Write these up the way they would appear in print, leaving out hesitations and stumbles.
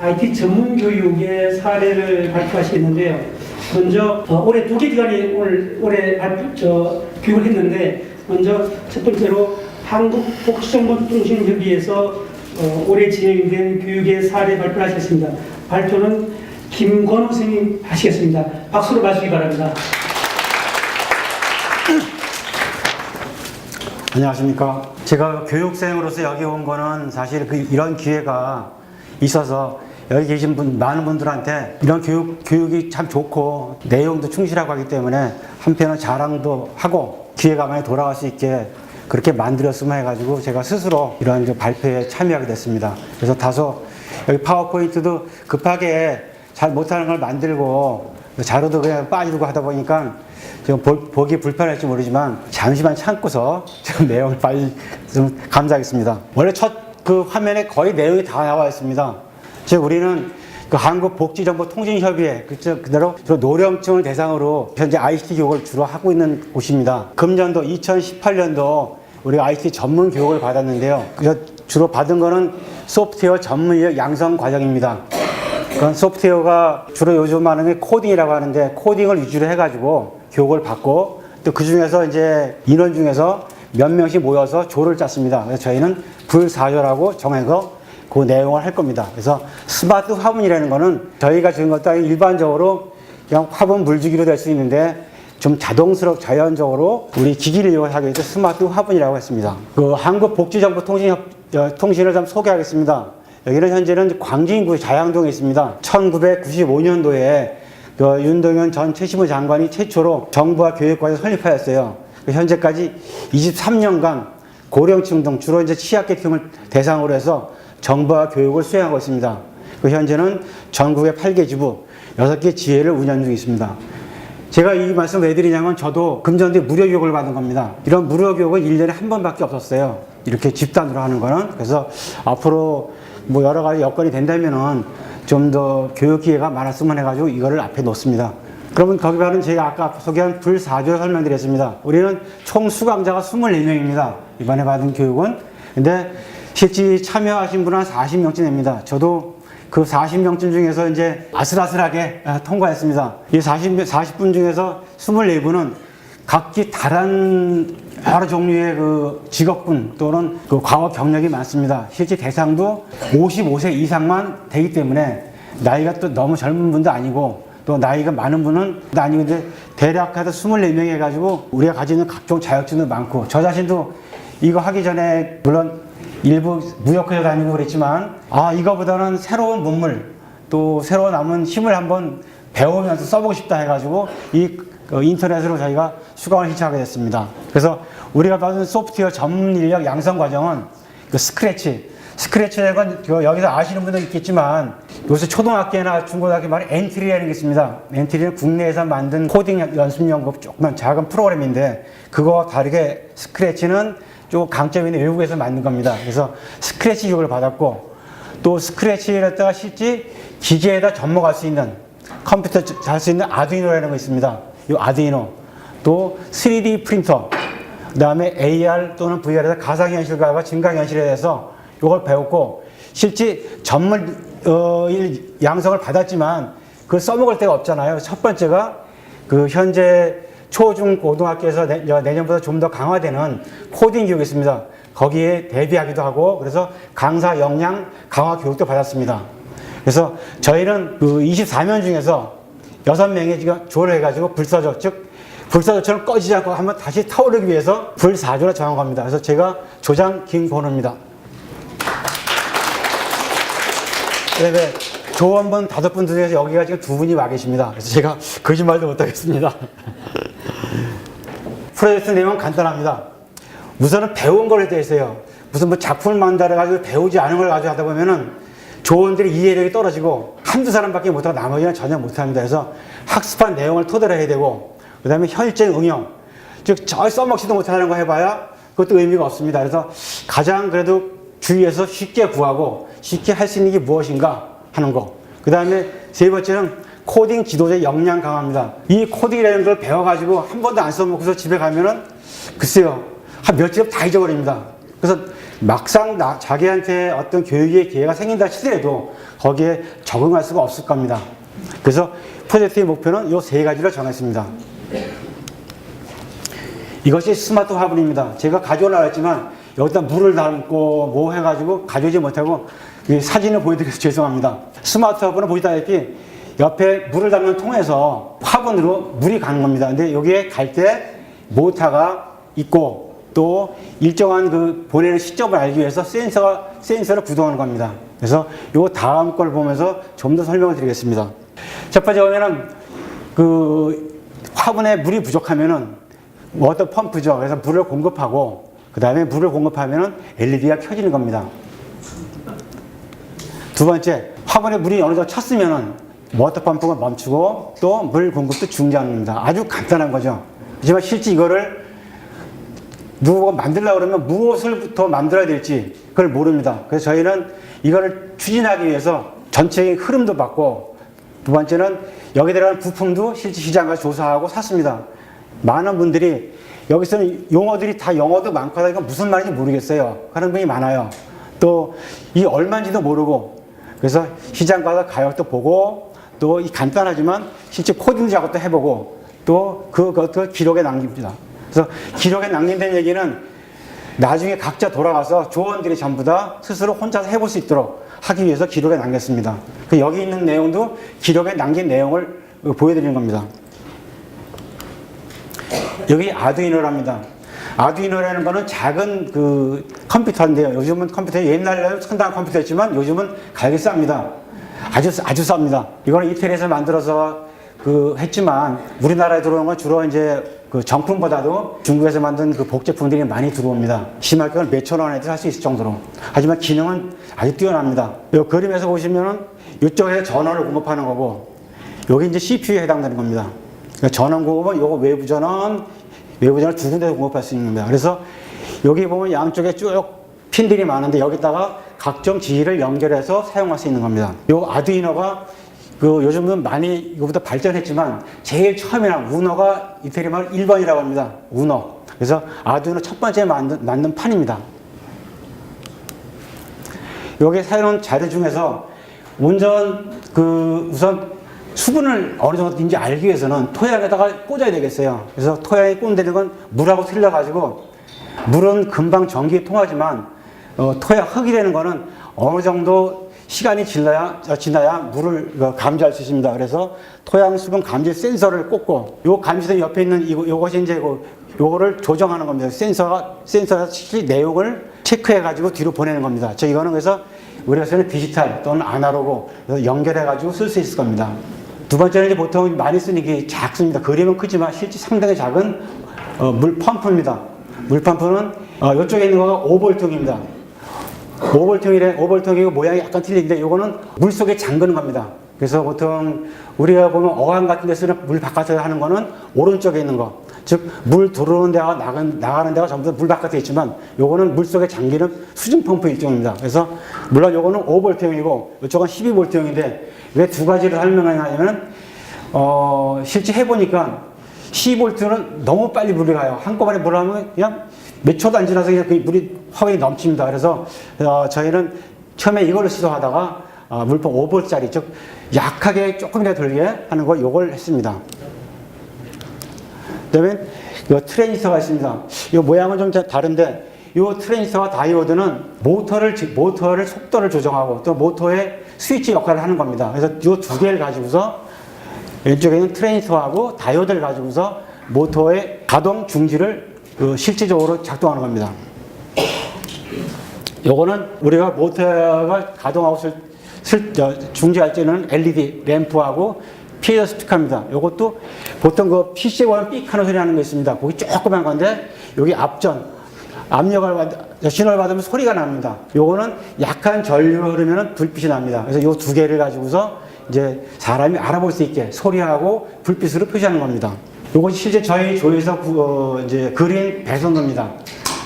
IT 전문 교육의 사례를 발표하시겠는데요. 먼저 올해 2개 기관이 올해 교육을 했는데, 먼저 첫 번째로 한국복지정보통신협의회에서 올해 진행된 교육의 사례 발표를 하셨습니다. 발표는 김건우 선생님 하시겠습니다. 박수로 봐주시기 바랍니다. 안녕하십니까. 제가 교육생으로서 여기 온 거는 사실 이런 기회가 있어서 여기 계신 많은 분들한테 이런 교육이 참 좋고 내용도 충실하고 하기 때문에 한편은 자랑도 하고 기회가 많이 돌아갈 수 있게 그렇게 만들었으면 해가지고 제가 스스로 이런 발표에 참여하게 됐습니다. 그래서 다소 여기 파워포인트도 급하게 잘 못하는 걸 만들고 자료도 그냥 빠지고 하다 보니까 지금 보기 불편할지 모르지만 잠시만 참고서 지금 내용을 빨리 좀 감사하겠습니다. 원래 첫 그 화면에 거의 내용이 다 나와 있습니다. 즉 우리는 그 한국복지정보통신협의회 그대로 노령층을 대상으로 현재 ICT 교육을 주로 하고 있는 곳입니다. 금년도 2018년도 우리가 ICT 전문 교육을 받았는데요. 주로 받은 거는 소프트웨어 전문 인력 양성 과정입니다. 그런 소프트웨어가 주로 요즘 하는 게 코딩이라고 하는데 코딩을 위주로 해가지고 교육을 받고 또 그 중에서 이제 인원 중에서 몇 명씩 모여서 조를 짰습니다. 그래서 저희는 불사조라고 정해서 그 내용을 할 겁니다. 그래서 스마트 화분이라는 거는 저희가 지은 것도 아니고 일반적으로 그냥 화분 물주기로 될 수 있는데 좀 자연적으로 우리 기기를 이용하기 위해서 스마트 화분이라고 했습니다. 그 한국복지정보통신을 좀 소개하겠습니다. 여기는 현재는 광진구 자양동에 있습니다. 1995년도에 그 윤동현 전 최시무 장관이 최초로 정부와 교육과에서 설립하였어요. 현재까지 23년간 고령층 등 주로 이제 취약계층을 대상으로 해서 정보와 교육을 수행하고 있습니다. 현재는 전국의 8개 지부, 6개 지회를 운영 중에 있습니다. 제가 이 말씀을 왜 드리냐면 저도 금전대 무료 교육을 받은 겁니다. 이런 무료 교육은 1년에 한 번밖에 없었어요. 이렇게 집단으로 하는 거는. 그래서 앞으로 뭐 여러 가지 여건이 된다면은 좀 더 교육 기회가 많았으면 해가지고 이거를 앞에 놓습니다. 그러면 거기 가는 제가 아까 소개한 불사조 설명드렸습니다. 우리는 총 수강자가 24명입니다. 이번에 받은 교육은. 근데 실제 참여하신 분은 한 40명쯤 됩니다. 저도 그 40명쯤 중에서 이제 아슬아슬하게 통과했습니다. 이 40분 중에서 24분은 각기 다른 여러 종류의 그 직업군 또는 그 과거 경력이 많습니다. 실제 대상도 55세 이상만 되기 때문에 나이가 또 너무 젊은 분도 아니고 또 나이가 많은 분은 아니고 이제 대략 해서 24명이 해가지고 우리가 가지는 각종 자격증도 많고 저 자신도 이거 하기 전에 물론 일부 무역회사 다니고 그랬지만 이거보다는 새로운 문물 또 새로 남은 힘을 한번 배우면서 써보고 싶다 해가지고 인터넷으로 저희가 수강을 신청하게 됐습니다. 그래서 우리가 받은 소프트웨어 전문 인력 양성 과정은 그 스크래치라는 건 여기서 아시는 분도 있겠지만 요새 초등학교나 중고등학교 말에 엔트리라는 게 있습니다. 엔트리는 국내에서 만든 코딩 연습용 조그만 작은 프로그램인데 그거와 다르게 스크래치는 좀 강점이 있는 외국에서 만든 겁니다. 그래서 스크래치 교육을 받았고 또 스크래치를 갖다가 실제 기계에다 접목할 수 있는 컴퓨터 할 수 있는 아두이노라는 거 있습니다. 이 아두이노 또 3D 프린터 그 다음에 AR 또는 VR에서 가상현실과 증강현실에 대해서 이걸 배웠고 실제 전문 양성을 받았지만 그걸 써먹을 데가 없잖아요. 첫 번째가 그 현재 초중 고등학교에서 내년보다 좀 더 강화되는 코딩 교육이 있습니다. 거기에 대비하기도 하고 그래서 강사 역량 강화 교육도 받았습니다. 그래서 저희는 그 24명 중에서 6명이 지금 조를 해가지고 불사조 즉 불사조처럼 꺼지지 않고 한번 다시 타오르기 위해서 불사조로 정한 겁니다. 그래서 제가 조장 김건우입니다. 그다음에 조원분 5분 중에서 여기가 지금 2분이 와 계십니다. 그래서 제가 거짓말도 못하겠습니다. 프로젝트 내용은 간단합니다. 우선은 배운 거에 대해서요. 무슨 뭐 작품을 만들어가지고 배우지 않은 걸 가지고 하다 보면은 조원들의 이해력이 떨어지고 한두 사람밖에 못하고 나머지는 전혀 못합니다. 그래서 학습한 내용을 토대로 해야 되고 그 다음에 현실적인 응용 즉 저 써먹지도 못하는 거 해봐야 그것도 의미가 없습니다. 그래서 가장 그래도 주위에서 쉽게 구하고 쉽게 할 수 있는 게 무엇인가 하는 거. 그 다음에 세 번째는 코딩 지도자 역량 강화입니다. 이 코딩이라는 걸 배워가지고 한 번도 안 써먹고서 집에 가면은 글쎄요 한 며칠 다 잊어버립니다. 그래서 막상 자기한테 어떤 교육의 기회가 생긴다 치더라도 거기에 적응할 수가 없을 겁니다. 그래서 프로젝트의 목표는 이 세 가지를 정했습니다. 이것이 스마트 화분입니다. 제가 가져오려고 했지만 여기다 물을 담고 뭐 해가지고 가져오지 못하고 사진을 보여드려서 죄송합니다. 스마트 화분은 보시다시피 옆에 물을 담는 통에서 화분으로 물이 가는 겁니다. 근데 여기에 갈 때 모터가 있고 또 일정한 그 보내는 시점을 알기 위해서 센서를 구동하는 겁니다. 그래서 요 다음 걸 보면서 좀 더 설명을 드리겠습니다. 첫 번째 보면은 그 화분에 물이 부족하면은 워터 펌프죠. 그래서 물을 공급하고 그 다음에 물을 공급하면은 LED가 켜지는 겁니다. 두 번째, 화분에 물이 어느 정도 찼으면은 워터 펌프가 멈추고 또 물 공급도 중지하는 겁니다. 아주 간단한 거죠. 하지만 실제 이거를 누구가 만들려고 그러면 무엇을부터 만들어야 될지 그걸 모릅니다. 그래서 저희는 이거를 추진하기 위해서 전체의 흐름도 봤고 두 번째는 여기 들어가는 부품도 실제 시장과 조사하고 샀습니다. 많은 분들이 여기서는 용어들이 다 영어도 많고 하다 보니까 무슨 말인지 모르겠어요 하는 분이 많아요. 또 이 얼마인지도 모르고 그래서 시장 가서 가격도 보고 또 이 간단하지만 실제 코딩 작업도 해보고 또 그것도 기록에 남깁니다. 그래서 기록에 남긴다는 얘기는 나중에 각자 돌아가서 조원들이 전부 다 스스로 혼자서 해볼 수 있도록 하기 위해서 기록에 남겼습니다. 여기 있는 내용도 기록에 남긴 내용을 보여드리는 겁니다. 여기 아두이노랍니다. 아두이노라는 거는 작은 그 컴퓨터인데요. 요즘은 컴퓨터 옛날에는 상당한 컴퓨터였지만 요즘은 가격이 쌉니다. 아주 쌉니다. 이거는 이태리에서 만들어서 했지만 우리나라에 들어오는 건 주로 이제 그 정품보다도 중국에서 만든 그 복제품들이 많이 들어옵니다. 심할 경우는 몇천 원에도 살 수 있을 정도로. 하지만 기능은 아주 뛰어납니다. 이 그림에서 보시면은 이쪽에 전원을 공급하는 거고 여기 이제 CPU에 해당되는 겁니다. 그러니까 전원 공급은 요거 외부 전원을 두 군데서 공급할 수 있는 겁니다. 그래서 여기 보면 양쪽에 쭉 핀들이 많은데 여기다가 각종 지휘를 연결해서 사용할 수 있는 겁니다. 요 아두이노가 요즘은 많이 이거보다 발전했지만 제일 처음에는 우노가 이태리 말 1번이라고 합니다. 우노. 그래서 아두이노 첫 번째 만든 판입니다. 여기 사용한 자료 중에서 우선 수분을 어느 정도인지 알기 위해서는 토양에다가 꽂아야 되겠어요. 그래서 토양에 꽂는 건 물하고 틀려가지고 물은 금방 전기에 통하지만 토양 흙이 되는 거는 어느 정도 시간이 지나야 물을 감지할 수 있습니다. 그래서 토양 수분 감지 센서를 꽂고 요 감지선 옆에 있는 요것이 이제 요거를 조정하는 겁니다. 센서가 실제 내용을 체크해 가지고 뒤로 보내는 겁니다. 이거는 그래서 우리가 쓰는 디지털 또는 아날로그 연결해 가지고 쓸 수 있을 겁니다. 두 번째는 이제 보통 많이 쓰는 게 작습니다. 그림은 크지만 실제 상당히 작은 물 펌프입니다. 물 펌프는 이쪽에 있는 거가 5볼통입니다. 5볼통이고 모양이 약간 틀린데 이거는 물 속에 잠그는 겁니다. 그래서 보통 우리가 보면 어항 같은 데 쓰는 물 바깥에 하는 거는 오른쪽에 있는 거. 즉, 물 들어오는 데와 나가는 데가 전부 다 물 바깥에 있지만 요거는 물 속에 잠기는 수중 펌프 일종입니다. 그래서 물론 요거는 5볼통이고 이쪽은 12볼통인데 왜 두 가지를 설명하냐면 실제 해보니까 12볼트는 너무 빨리 물이 가요. 한꺼번에 물을 하면 그냥 몇 초도 안 지나서 그냥 그 물이 화분이 넘칩니다. 그래서 저희는 처음에 이거를 시도하다가 물품 5볼짜리 즉 약하게 조금이라도 돌게 하는 거 요걸 했습니다. 그다음에 이 트랜지스터가 있습니다. 이 모양은 좀 다른데 이 트랜지스터와 다이오드는 모터를 속도를 조정하고 또 모터의 스위치 역할을 하는 겁니다. 그래서 이 두 개를 가지고서 왼쪽에 있는 트랜지스터하고 다이오드를 가지고서 모터의 가동 중지를 실질적으로 작동하는 겁니다. 요거는 우리가 모터가 가동하고 중지할 때는 LED 램프하고 피해자 스피커입니다. 요것도 보통 PC에 보면 삑 하는 소리 하는 거 있습니다. 거기 조그만 건데 여기 신호를 받으면 소리가 납니다. 요거는 약한 전류가 흐르면 불빛이 납니다. 그래서 요 두 개를 가지고서 이제 사람이 알아볼 수 있게 소리하고 불빛으로 표시하는 겁니다. 요것이 실제 저희 조에서 이제 그린 배선도입니다.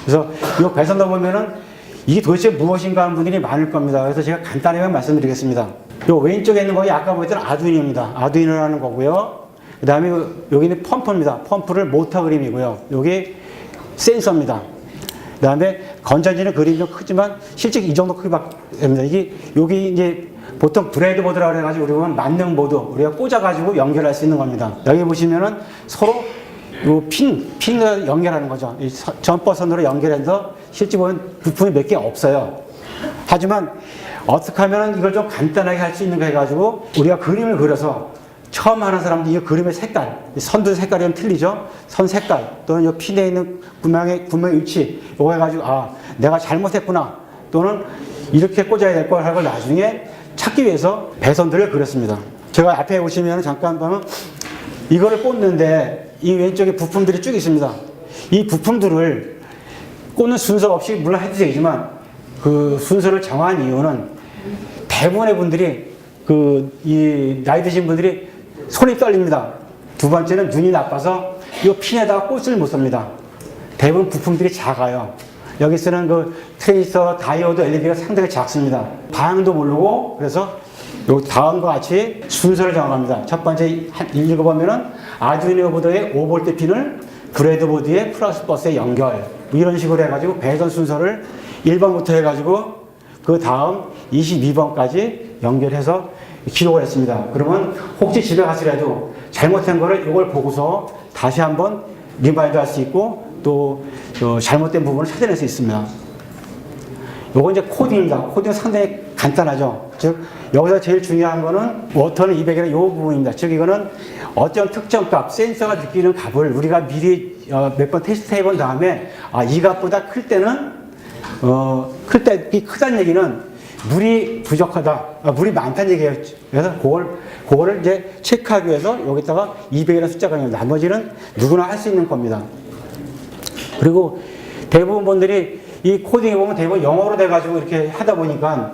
그래서 이 배선도 보면은 이게 도대체 무엇인가 하는 분들이 많을 겁니다. 그래서 제가 간단하게 말씀드리겠습니다. 요 왼쪽에 있는 거이 아까 보였던 아두이노입니다. 아두이노라는 거고요. 그 다음에 여기는 펌프입니다. 펌프를 모터 그림이고요. 여기 센서입니다. 그다음에 건전지는 그림이 좀 크지만 실제 이 정도 크기밖에 됩니다. 이게 여기 이제 보통 브레드보드라고 그래가지고 우리가 만능보드 우리가 꽂아가지고 연결할 수 있는 겁니다. 여기 보시면은 서로 요 핀을 연결하는 거죠. 이 점퍼선으로 연결해서 실제 보면 부품이 몇 개 없어요. 하지만 어떻게 하면 이걸 좀 간단하게 할 수 있는 거 해가지고 우리가 그림을 그려서 처음 하는 사람들 이 그림의 색깔, 선두 색깔이 좀 틀리죠? 선 색깔 또는 이 핀에 있는 구멍의 위치 이거 해가지고 아 내가 잘못했구나 또는 이렇게 꽂아야 될 걸 하고 나중에 찾기 위해서 배선들을 그렸습니다. 제가 앞에 보시면 잠깐 보면 이거를 꽂는데 이 왼쪽에 부품들이 쭉 있습니다. 이 부품들을 꽂는 순서 없이 물론 해도 되지만 그 순서를 정한 이유는 대부분의 분들이 이 나이 드신 분들이 손이 떨립니다. 두 번째는 눈이 나빠서 이 핀에다가 꽂을 못 씁니다. 대부분 부품들이 작아요. 여기 쓰는 그 트레이서, 다이오드, LED가 상당히 작습니다. 방향도 모르고 그래서 요 다음과 같이 순서를 정합니다. 첫 번째 읽어보면은 아두이노 보드의 5V 핀을 브레드보드의 플러스 버스에 연결 이런 식으로 해가지고 배선 순서를 1번부터 해가지고 그 다음 22번까지 연결해서 기록을 했습니다. 그러면 혹시 집에 가시라도 잘못된 거를 이걸 보고서 다시 한번 리마인드 할 수 있고 또 잘못된 부분을 찾아낼 수 있습니다. 요건 이제 코딩입니다. 코딩은 상당히 간단하죠. 즉 여기서 제일 중요한 거는 워터는 200이라는 이 부분입니다. 즉 이거는 어떤 특정 값, 센서가 느끼는 값을 우리가 미리 몇 번 테스트 해본 다음에 이 값보다 클 때는 클 때 크다는 얘기는 물이 부족하다, 물이 많다는 얘기예요. 그래서 그거를 이제 체크하기 위해서 여기다가 200이라는 숫자가 있는데 나머지는 누구나 할 수 있는 겁니다. 그리고 대부분 분들이 이 코딩에 보면 대부분 영어로 돼가지고 이렇게 하다 보니까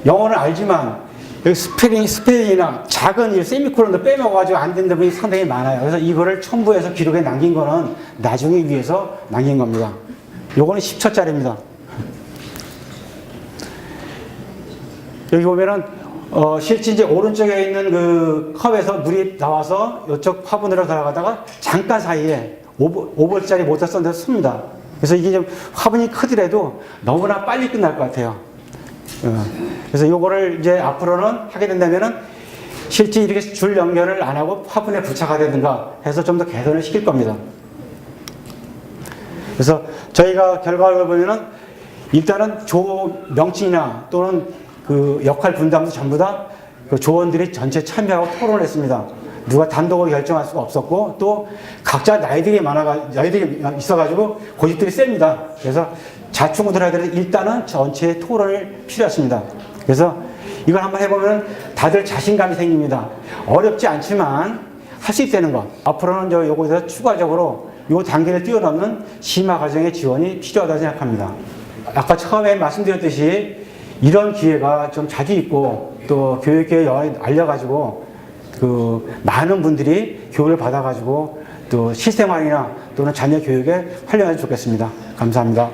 영어는 알지만 여기 스펠링이나 작은 세미콜론도 빼먹어가지고 안 되는 분이 상당히 많아요. 그래서 이거를 첨부해서 기록에 남긴 거는 나중에 위해서 남긴 겁니다. 요거는 10초짜리입니다. 여기 보면은 실제 이제 오른쪽에 있는 그 컵에서 물이 나와서 이쪽 화분으로 들어가다가 잠깐 사이에 5볼짜리 모터 썬 데서 씁니다. 그래서 이게 좀 화분이 크더라도 너무나 빨리 끝날 것 같아요. 그래서 요거를 이제 앞으로는 하게 된다면은 실제 이렇게 줄 연결을 안 하고 화분에 부착하든가 해서 좀 더 개선을 시킬 겁니다. 그래서 저희가 결과를 보면은 일단은 조 명칭이나 또는 그 역할 분담도 전부 다 그 조원들이 전체 참여하고 토론을 했습니다. 누가 단독으로 결정할 수가 없었고 또 각자 나이들이 있어가지고 고집들이 셉니다. 그래서 자충우들 하더라도 일단은 전체의 토론을 필요했습니다. 그래서 이걸 한번 해보면 다들 자신감이 생깁니다. 어렵지 않지만 할 수 있다는 것. 앞으로는 요거에 대해서 추가적으로 요 단계를 뛰어넘는 심화 과정의 지원이 필요하다고 생각합니다. 아까 처음에 말씀드렸듯이 이런 기회가 좀 자주 있고 또 교육계에 알려가지고 그 많은 분들이 교육을 받아가지고 또 실생활이나 또는 자녀 교육에 활용하면 좋겠습니다. 감사합니다.